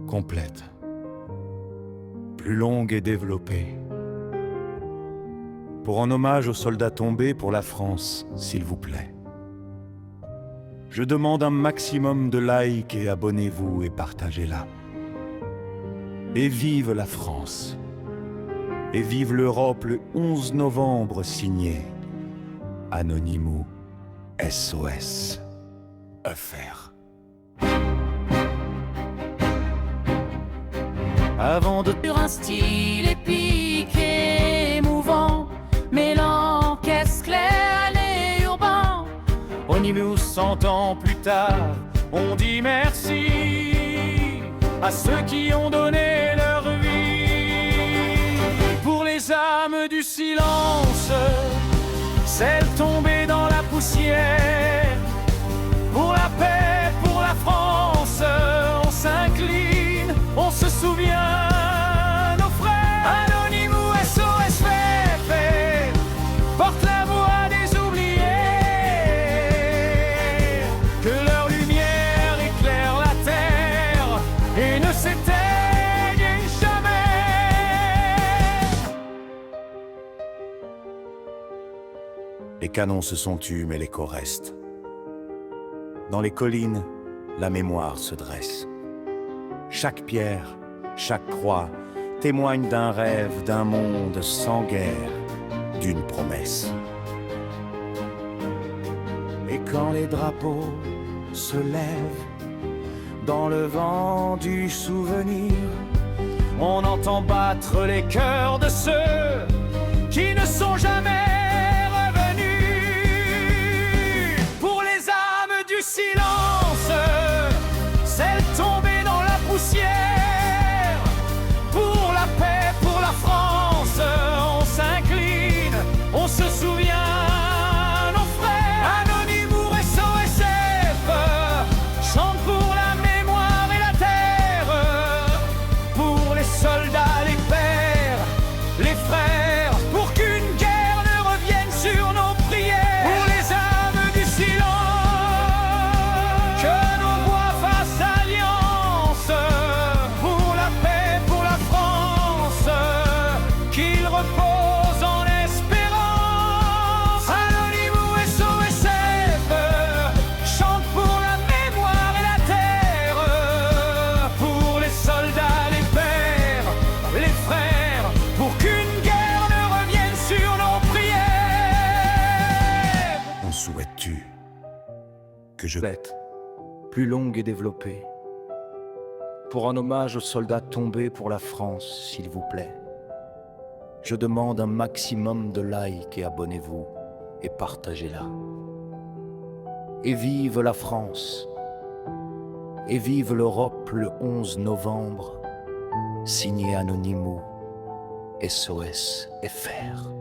complète, plus longue et développée. Pour un hommage aux soldats tombés pour la France, s'il vous plaît. Je demande un maximum de likes et abonnez-vous et partagez-la. Et vive la France. Et vive l'Europe le 11 novembre signé Anonymous SOS EFR. Avant de Sur un style épique et émouvant, mêlant caisse claire et urbain. Anonymous 100 ans plus tard, on dit merci à ceux qui ont donné leur vie. Pour les âmes du silence, celles tombées dans la poussière. Pour la paix, pour la France, on s'incline, on se souvient. Nos frères, Anonymous SOS EFR, porte la voix des oubliés. Que leur lumière éclaire la terre et ne s'éteigne jamais. Les canons se sont tus, mais l'écho reste. Dans les collines, la mémoire se dresse. Chaque pierre, chaque croix témoigne d'un rêve, d'un monde sans guerre, d'une promesse. Et quand les drapeaux se lèvent dans le vent du souvenir, on entend battre les cœurs de ceux qui ne sont jamais silence, celles tombées dans la poussière. Pour la paix, pour la France, on s'incline, on se souvient. Nos frères, Anonymous SOS EFR, chantent pour la mémoire et la terre. Pour les soldats, les pères, les frères, pour qu'une guerre ne revienne sur nos prières. Pour les âmes du silence, repose en espérance. Anonymous SOS EFR, chante pour la mémoire et la terre. Pour les soldats, les pères, les frères, pour qu'une guerre ne revienne sur nos prières. On souhaite-tu que je l'être plus longue et développée, pour un hommage aux soldats tombés pour la France, s'il vous plaît. Je demande un maximum de likes et abonnez-vous et partagez-la. Et vive la France. Et vive l'Europe le 11 novembre, signé Anonymous SOS EFR.